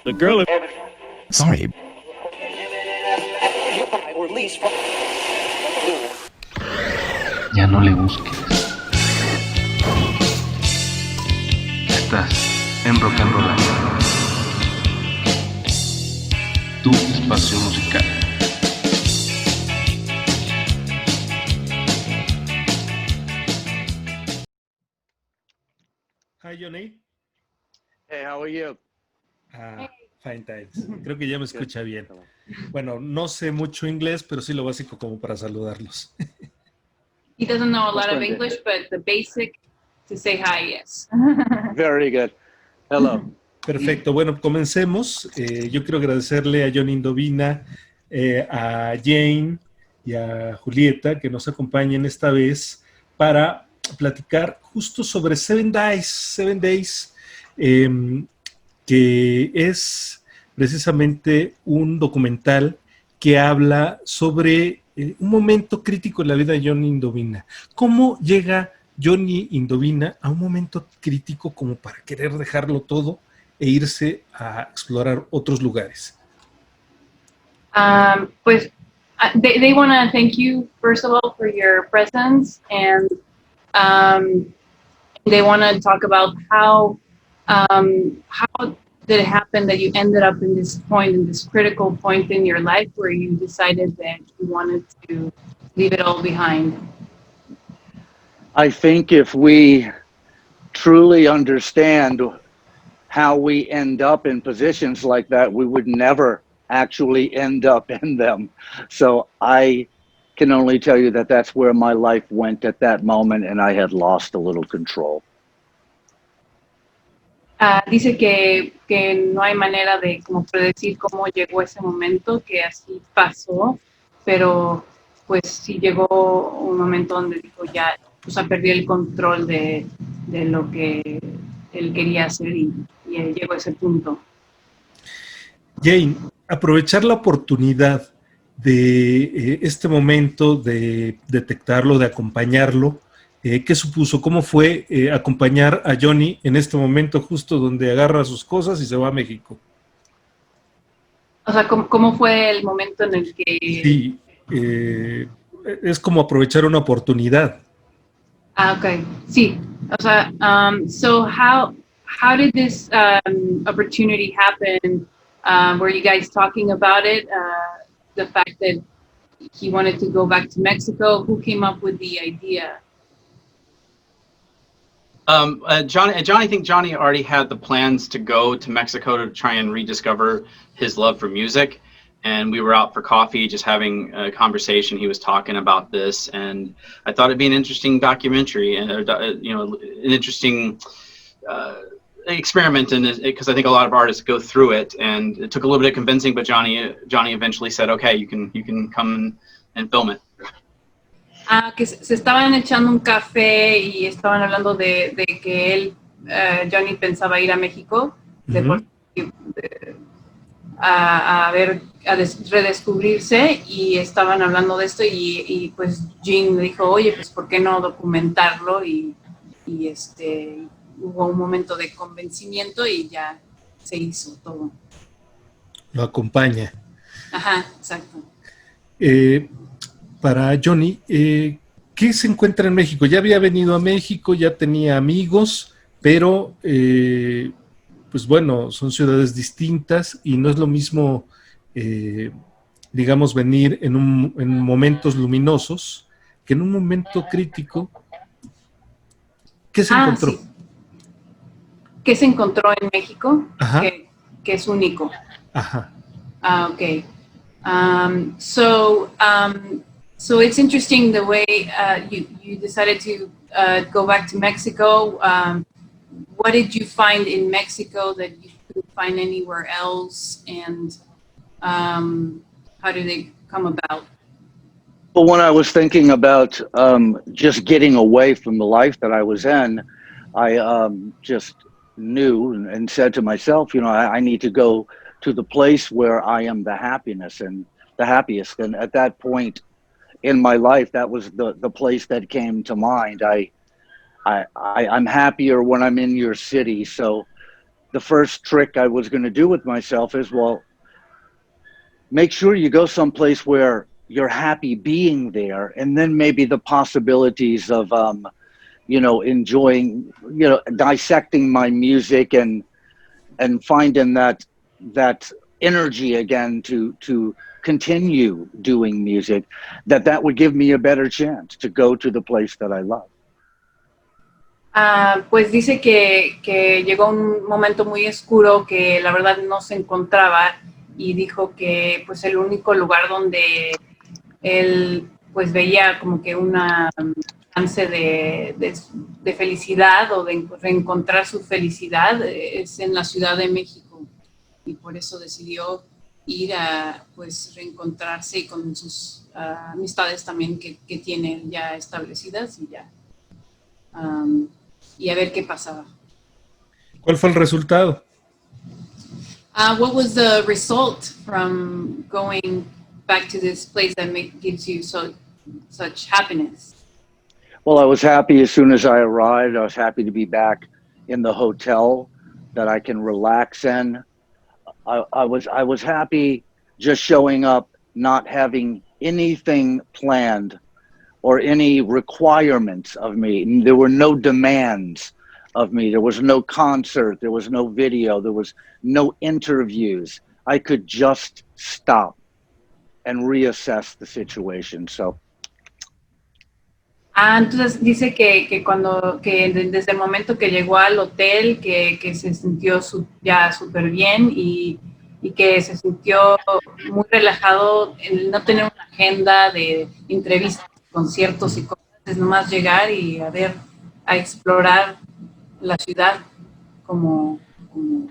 The girl. Sorry. Ya no le busques. Estás en Rockanrolario, tu espacio musical. Hi, Johnny. Hey, how are you? Fine, thanks. Creo que ya me escucha bien. Bueno, no sé mucho inglés, pero sí lo básico como para saludarlos. He doesn't know a lot of English, but the basic to say hi, yes. Very good. Hello. Perfecto. Bueno, comencemos. Yo quiero agradecerle a Johnny Indovina, a Jane y a Julieta que nos acompañen esta vez para platicar justo sobre Seven Days, que es precisamente un documental que habla sobre un momento crítico en la vida de Johnny Indovina. ¿Cómo llega Johnny Indovina a un momento crítico como para querer dejarlo todo e irse a explorar otros lugares? Pues they want to thank you first of all for your presence, and they want to talk about how did it happen that you ended up in this point, in this critical point in your life where you decided that you wanted to leave it all behind? I think if we truly understand how we end up in positions like that, we would never actually end up in them. So I can only tell you that that's where my life went at that moment, and I had lost a little control. Dice que no hay manera de como predecir cómo llegó ese momento, que así pasó, pero pues sí llegó un momento donde dijo ya, o sea, perdió el control de lo que él quería hacer y llegó a ese punto. Jane, aprovechar la oportunidad de este momento, de detectarlo, de acompañarlo, ¿qué supuso? ¿Cómo fue acompañar a Johnny en este momento justo donde agarra sus cosas y se va a México? O sea, ¿cómo fue el momento en el que...? Sí, es como aprovechar una oportunidad. Okay. Sí. O sea, so how did this opportunity happen? Were you guys talking about it? The fact that he wanted to go back to Mexico? Who came up with the idea? Johnny, I think Johnny already had the plans to go to Mexico to try and rediscover his love for music. And we were out for coffee, just having a conversation. He was talking about this, and I thought it'd be an interesting documentary and an interesting experiment in it, because I think a lot of artists go through it, and it took a little bit of convincing, but Johnny eventually said, "Okay, you can come and film it." Que se estaban echando un café y estaban hablando de que él, Johnny, pensaba ir a México a redescubrirse, y estaban hablando de esto, y pues Jean dijo, oye, pues ¿por qué no documentarlo? Y hubo un momento de convencimiento y ya se hizo todo. Lo acompaña. Ajá, exacto. Para Johnny, ¿qué se encuentra en México? Ya había venido a México, ya tenía amigos, pero pues bueno, son ciudades distintas y no es lo mismo, digamos, venir en momentos luminosos que en un momento crítico. ¿Qué se encontró? Sí. ¿Qué se encontró en México? Ajá. Que es único. Ajá. Okay. So it's interesting the way you decided to go back to Mexico. What did you find in Mexico that you couldn't find anywhere else, and how did they come about? Well, when I was thinking about just getting away from the life that I was in, I just knew and said to myself, I need to go to the place where I am the happiest. And at that point in my life, that was the place that came to mind. I'm happier when I'm in your city. So the first trick I was going to do with myself is, well, make sure you go someplace where you're happy being there, and then maybe the possibilities of, you know, enjoying, you know, dissecting my music and finding that energy again to continue doing music, that would give me a better chance to go to the place that I love. Pues dice que llegó un momento muy oscuro que la verdad no se encontraba y dijo que pues el único lugar donde él pues veía como que una chance de felicidad o de reencontrar su felicidad es en la Ciudad de México, y por eso decidió ir a pues reencontrarse y con sus amistades también que tiene ya establecidas y a ver qué pasaba. ¿Cuál fue el resultado? What was the result from going back to this place that gives you such happiness? Well, I was happy as soon as I arrived. I was happy to be back in the hotel that I can relax in. I was happy just showing up, not having anything planned or any requirements of me. There were no demands of me. There was no concert. There was no video. There was no interviews. I could just stop and reassess the situation. So. Entonces dice que desde el momento que llegó al hotel que se sintió ya súper bien y que se sintió muy relajado, el no tener una agenda de entrevistas, conciertos y cosas, es nomás llegar y a explorar la ciudad como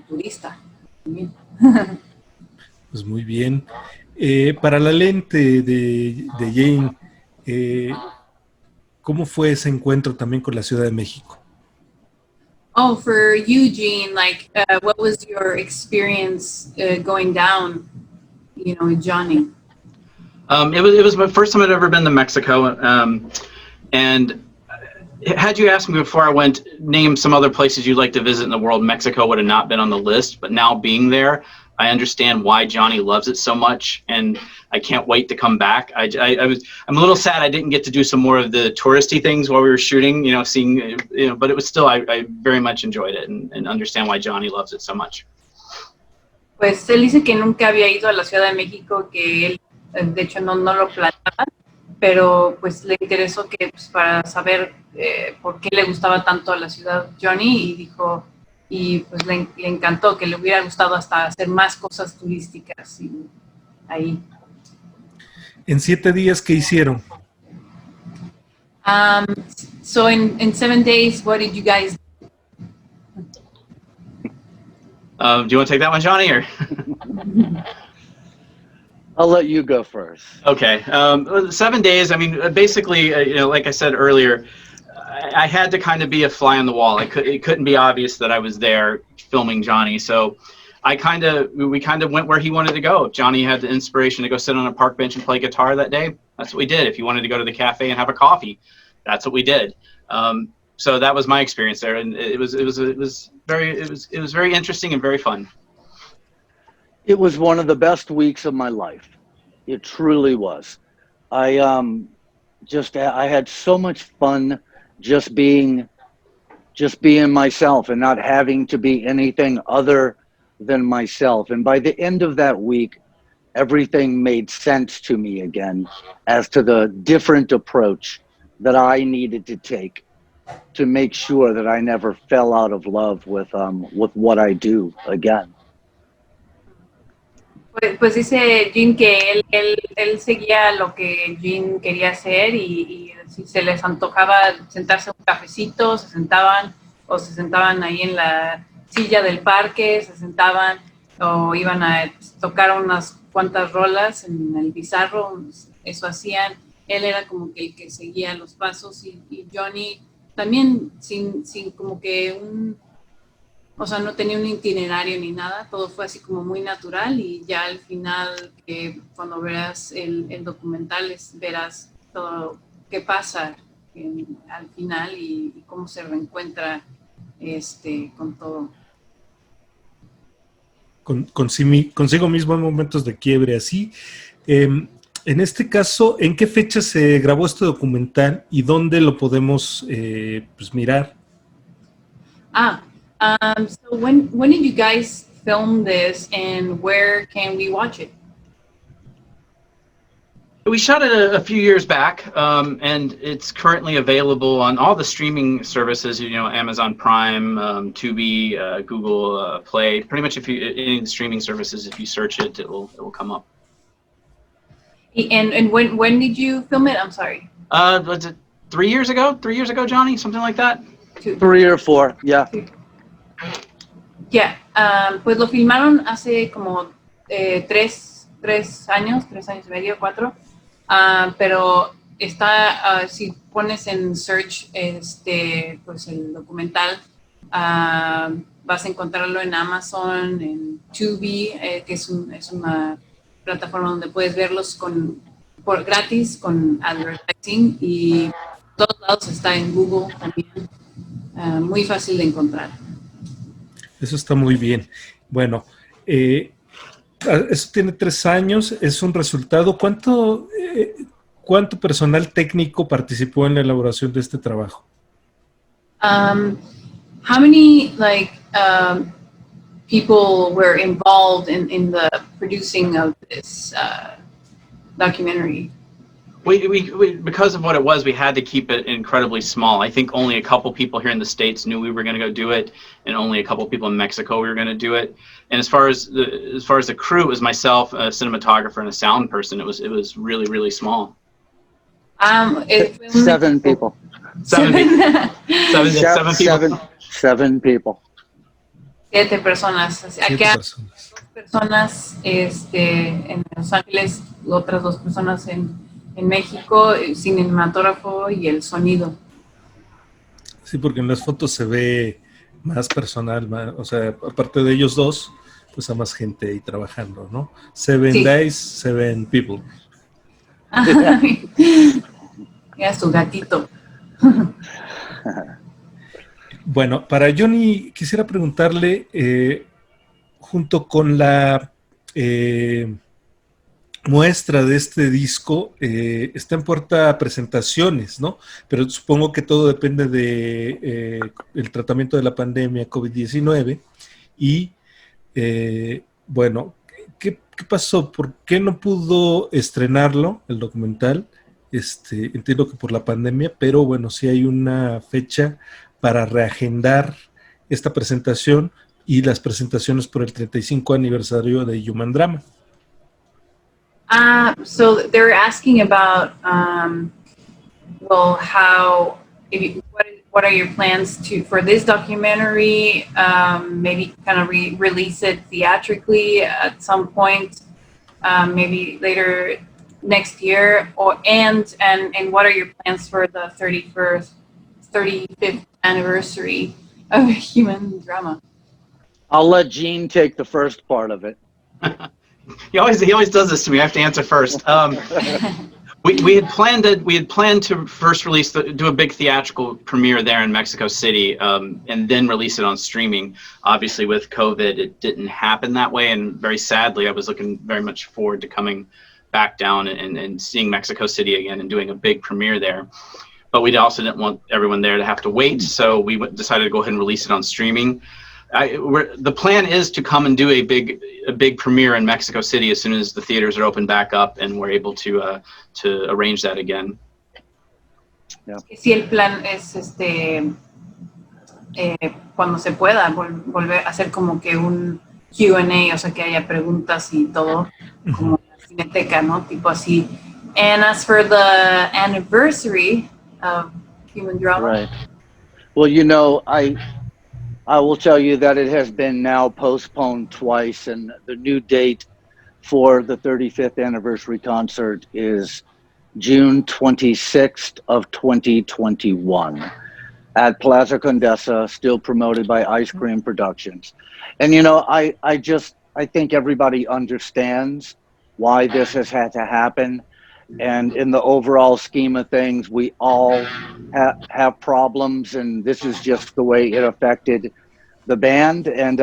turista también. Pues muy bien. Para la lente de Jane, ¿cómo fue ese encuentro también con la Ciudad de México? Oh, for you, Gene, like, what was your experience going down, you know, with Johnny? It was my first time I'd ever been to Mexico, and had you asked me before I went, name some other places you'd like to visit in the world, Mexico would have not been on the list. But now being there, I understand why Johnny loves it so much, and I can't wait to come back. I'm a little sad I didn't get to do some more of the touristy things while we were shooting, you know, seeing, you know, but it was still, I very much enjoyed it and understand why Johnny loves it so much. Pues él dice que nunca había ido a la Ciudad de México, que él, de hecho, no lo planeaba, pero pues le interesó que pues, para saber por qué le gustaba tanto a la ciudad Johnny, y dijo, y pues le encantó, que le hubiera gustado hasta hacer más cosas turísticas ahí. ¿En 7 días qué hicieron? So in 7 days, what did you guys do? Do you want to take that one, Johnny, or? I'll let you go first. Okay. 7 days. I mean, basically, you know, like I said earlier, I had to kind of be a fly on the wall. It couldn't be obvious that I was there filming Johnny. So we kind of went where he wanted to go. If Johnny had the inspiration to go sit on a park bench and play guitar that day, that's what we did. If he wanted to go to the cafe and have a coffee, that's what we did. So that was my experience there, and it was very interesting and very fun. It was one of the best weeks of my life. It truly was. I had so much fun just being myself and not having to be anything other than myself. And by the end of that week, everything made sense to me again as to the different approach that I needed to take to make sure that I never fell out of love with what I do again. Pues dice Jean que él seguía lo que Jean quería hacer y si se les antojaba sentarse a un cafecito, se sentaban ahí en la silla del parque, se sentaban o iban a tocar unas cuantas rolas en el pizarro, eso hacían. Él era como que el que seguía los pasos y Johnny también sin como que o sea, no tenía un itinerario ni nada, todo fue así como muy natural y ya al final, cuando veas el documental, verás todo qué pasa al final y cómo se reencuentra con todo. consigo mismo en momentos de quiebre así. En este caso, ¿en qué fecha se grabó este documental y dónde lo podemos pues mirar? So when did you guys film this, and where can we watch it? We shot it a few years back, and it's currently available on all the streaming services. You know, Amazon Prime, Tubi, Google Play. Pretty much, any of the streaming services, if you search it, it will come up. And when did you film it? I'm sorry. Was it 3 years ago? 3 years ago, Johnny? Something like that? 3 or 4, yeah. Yeah, pues lo filmaron hace como 3 años, 3 años y medio, 4. Pero está, si pones en search pues el documental, vas a encontrarlo en Amazon, en Tubi, que es una plataforma donde puedes verlos por gratis con advertising, y en todos lados está en Google también, muy fácil de encontrar. Eso está muy bien. Bueno, eso tiene 3 años, es un resultado. ¿Cuánto personal técnico participó en la elaboración de este trabajo? How many people were involved in the producing of this documentary? We because of what it was, we had to keep it incredibly small. I think only a couple people here in the States knew we were going to go do it, and only a couple people in Mexico we were going to do it. And as far as the crew, it was myself, a cinematographer, and a sound person. It was really small. 7 people. 7 people. 7 people. 7 personas. Aquí hay 2 personas en Los Ángeles, otras 2 personas en México, el cinematógrafo y el sonido. Sí, porque en las fotos se ve más personal, o sea, aparte de ellos 2, pues hay más gente ahí trabajando, ¿no? 7 days, 7 people. Mira su gatito. Bueno, para Johnny quisiera preguntarle, junto con la muestra de este disco, está en puerta presentaciones, ¿no? Pero supongo que todo depende de el tratamiento de la pandemia COVID-19 y, bueno, ¿qué pasó? ¿Por qué no pudo estrenarlo, el documental? Entiendo que por la pandemia, pero bueno, sí hay una fecha para reagendar esta presentación y las presentaciones por el 35 aniversario de Human Drama. So they're asking about, well, what are your plans for this documentary? Maybe kind of release it theatrically at some point, maybe later next year, and what are your plans for the 35th anniversary of Human Drama? I'll let Gene take the first part of it. He always does this to me. I have to answer first. We had planned to first do a big theatrical premiere there in Mexico City, and then release it on streaming. Obviously, with COVID, it didn't happen that way, and very sadly, I was looking very much forward to coming back down and seeing Mexico City again and doing a big premiere there. But we also didn't want everyone there to have to wait, so we decided to go ahead and release it on streaming. The plan is to come and do a big premiere in Mexico City as soon as the theaters are open back up and we're able to arrange that again. Yeah. Si el plan es cuando se pueda volver a hacer como que un Q&A, o sea que haya preguntas y todo, como la cineteca, ¿no? Tipo así. And as for the anniversary of Human Drama, right. Well, you know, I will tell you that it has been now postponed twice, and the new date for the 35th anniversary concert is June 26th of 2021 at Plaza Condesa, still promoted by Ice Cream Productions. And, you know, I think everybody understands why this has had to happen. And in the overall scheme of things, we all have problems, and this is just the way it affected the band, and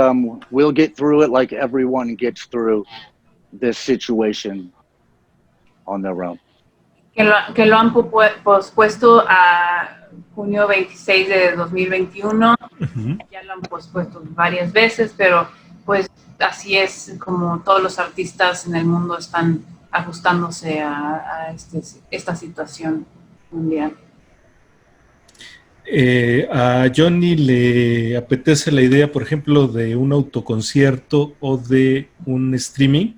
we'll get through it like everyone gets through this situation on their own. Que lo han pospuesto a junio 26 de 2021. Ya lo han pospuesto varias veces, pero pues así es como todos los artistas en el mundo están ajustándose a esta situación mundial. ¿A Johnny le apetece la idea, por ejemplo, de un autoconcierto o de un streaming?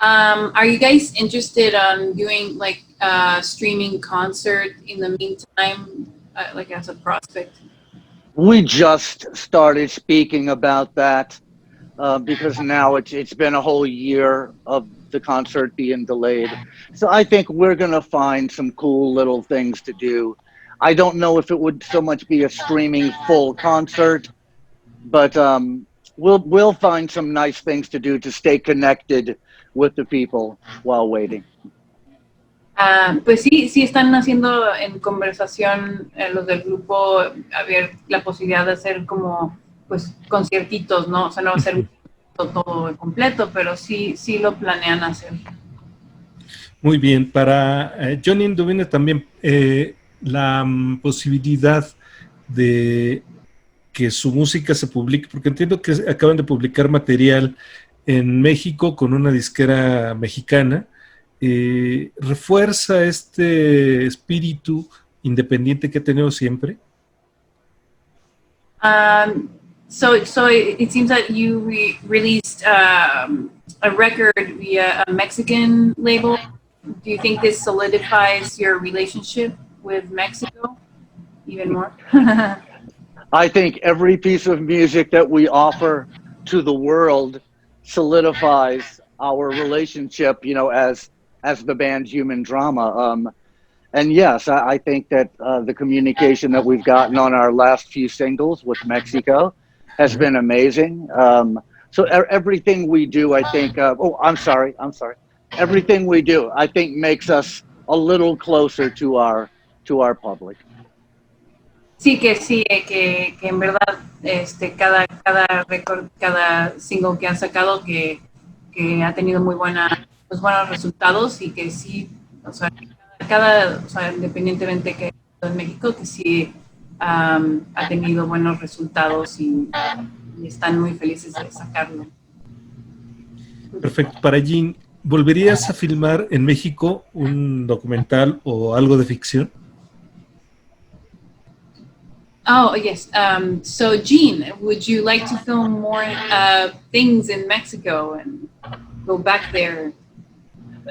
Are you guys interested on doing like a streaming concert in the meantime, like as a prospect? We just started speaking about that because now it's been a whole year of the concert being delayed. So I think we're going to find some cool little things to do. I don't know if it would so much be a streaming full concert, but we'll find some nice things to do to stay connected with the people while waiting. Pues sí están haciendo en conversación los del grupo a ver la posibilidad de hacer como pues conciertitos, ¿no? O sea, no va a ser todo completo, pero sí lo planean hacer. Muy bien, para Johnny Indovina también la posibilidad de que su música se publique, porque entiendo que acaban de publicar material en México con una disquera mexicana, ¿refuerza este espíritu independiente que ha tenido siempre? So it seems that you released a record via a Mexican label. Do you think this solidifies your relationship with Mexico even more? I think every piece of music that we offer to the world solidifies our relationship, you know, as the band Human Drama. And yes, I think that the communication that we've gotten on our last few singles with Mexico has been amazing. So everything we do, I think, I'm sorry. Everything we do, I think, makes us a little closer to our public. Sí, que en verdad cada record, cada single que han sacado que ha tenido muy buenos resultados y que sí, o sea, independientemente que en México, que sí ha tenido buenos resultados y están muy felices de sacarlo. Perfecto. Para Jean, ¿volverías a filmar en México un documental o algo de ficción? Oh, yes. So, Jean, would you like to film more things in Mexico and go back there?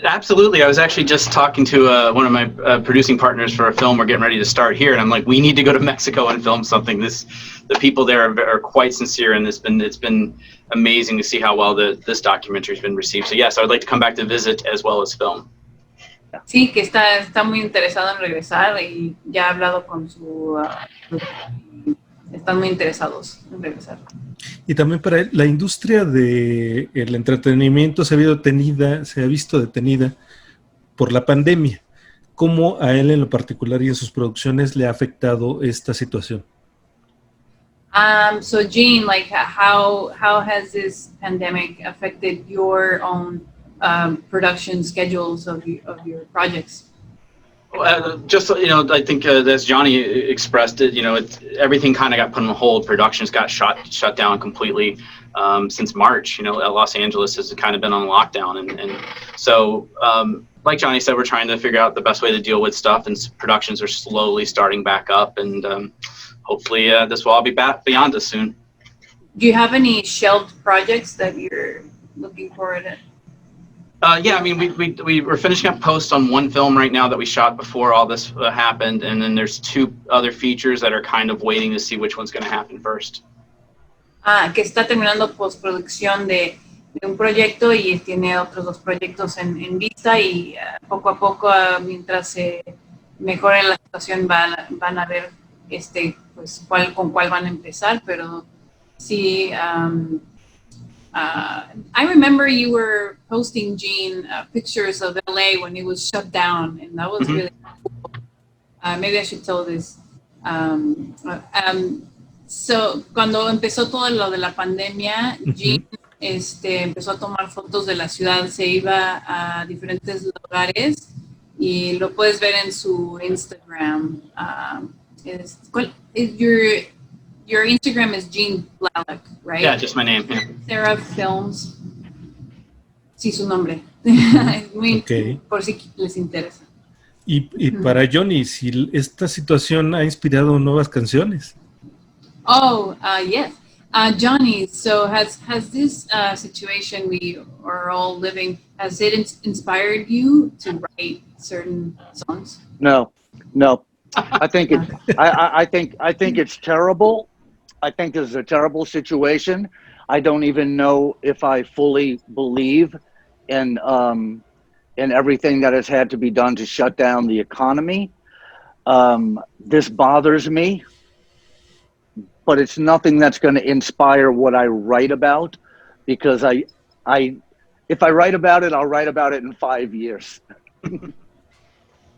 Absolutely. I was actually just talking to one of my producing partners for a film we're getting ready to start here, and I'm like, we need to go to Mexico and film something. The people there are quite sincere, and it's been amazing to see how well this documentary has been received. So yes, I would like to come back to visit as well as film. Sí, que está muy interesado en regresar y ya ha hablado con están muy interesados en regresar. Y también para él, la industria del entretenimiento se ha visto detenida por la pandemia. ¿Cómo a él en lo particular y en sus producciones le ha afectado esta situación? So Jean, like how has this pandemic affected your own production schedules of your projects? Just, you know, I think as Johnny expressed it, you know, everything kind of got put on hold. Productions got shut down completely since March. You know, Los Angeles has kind of been on lockdown, and so like Johnny said, we're trying to figure out the best way to deal with stuff, and productions are slowly starting back up, and hopefully this will all be back beyond us soon. Do you have any shelved projects that you're looking forward to? Yeah, I mean, we were finishing up post on one film right now that we shot before all this happened, and then there's two other features that are kind of waiting to see which one's going to happen first. Que está terminando postproducción de un proyecto y tiene otros dos proyectos en vista y poco a poco, mientras se mejore la situación, van a ver pues con cuál van a empezar, pero sí. I remember you were posting, Jean, pictures of LA when it was shut down, and that was really cool. Maybe I should tell this. So, cuando empezó todo lo de la pandemia, Jean empezó a tomar fotos de la ciudad, se iba a diferentes lugares y lo puedes ver en su Instagram. Your Instagram is Jean Blalock, right? Yeah, just my name. Yeah. Seraph Films. Sí, su nombre. Es muy, Okay. por si les interesa. Y para Johnny, si esta situación ha inspirado nuevas canciones. Oh, yes. Johnny, so has this situation we are all living, has it inspired you to write certain songs? No. I think it. I think it's terrible. I think this is a terrible situation. I don't even know if I fully believe in everything that has had to be done to shut down the economy. This bothers me, but it's nothing that's going to inspire what I write about, because if I write about it, I'll write about it in 5 years.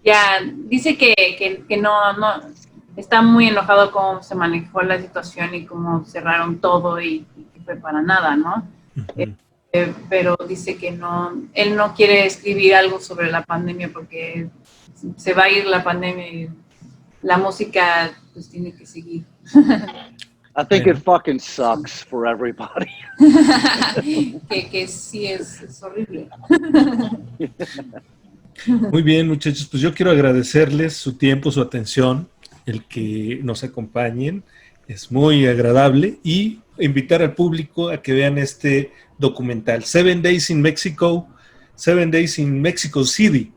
Ya, dice que no está muy enojado cómo se manejó la situación y cómo cerraron todo y que fue para nada, ¿no? Pero dice que él no quiere escribir algo sobre la pandemia porque se va a ir la pandemia y la música pues tiene que seguir. I think it fucking sucks for everybody. que sí es horrible. Muy bien, muchachos, pues yo quiero agradecerles su tiempo, su atención, el que nos acompañen, es muy agradable, y invitar al público a que vean este documental, 7 Days in Mexico, 7 Days in Mexico City.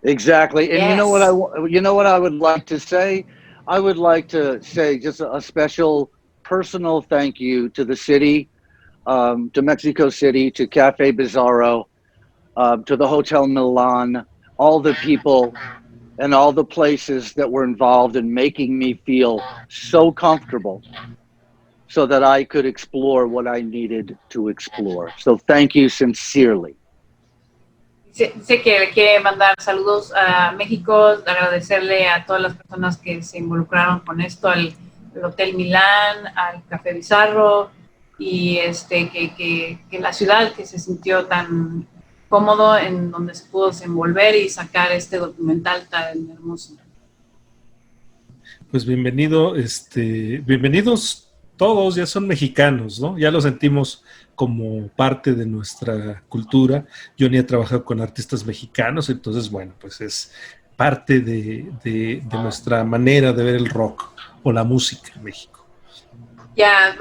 Exactly. And Yes. you know what I would like to say? I would like to say just a special personal thank you to the city, to Mexico City, to Cafe Bizarro, to the Hotel Milan, all the people and all the places that were involved in making me feel so comfortable so that I could explore what I needed to explore. So thank you sincerely. Dice que le quiere mandar saludos a México, agradecerle a todas las personas que se involucraron con esto, al Hotel Milán, al Café Bizarro, y que la ciudad, que se sintió tan cómodo en donde se pudo desenvolver y sacar este documental tan hermoso. Pues bienvenidos todos, ya son mexicanos, ¿no? Ya lo sentimos como parte de nuestra cultura. Johnny ha trabajado con artistas mexicanos, entonces, bueno, pues es parte de nuestra manera de ver el rock o la música en México. Yeah,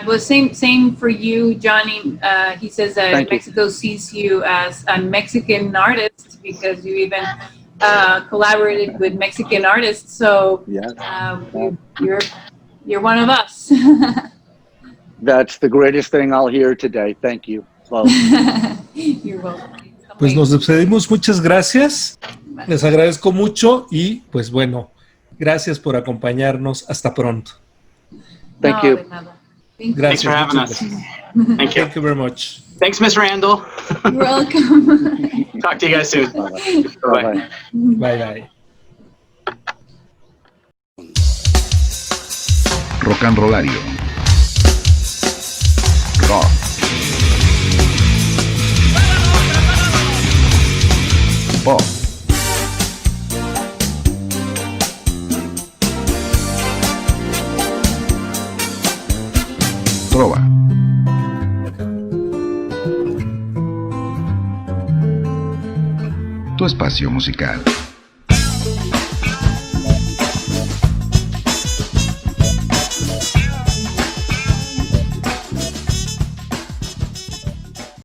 but same for you, Johnny. He says that Thank you. Mexico sees you as a Mexican artist because you even collaborated with Mexican artists. So Yes. You're one of us. That's the greatest thing I'll hear today. Thank you. Well, You're welcome. Pues nos despedimos, muchas gracias, les agradezco mucho y pues bueno, gracias por acompañarnos, hasta pronto. thank you. De nada. Thank you. Thanks Gracias. for having muchas us. gracias. Thank you. Thank you very much. Thanks, Miss Randall. You're welcome. Talk to you guys soon. Bye-bye. Bye-bye. Bye bye. Rockanrolario. Rock. Pop. Trova. Tu espacio musical.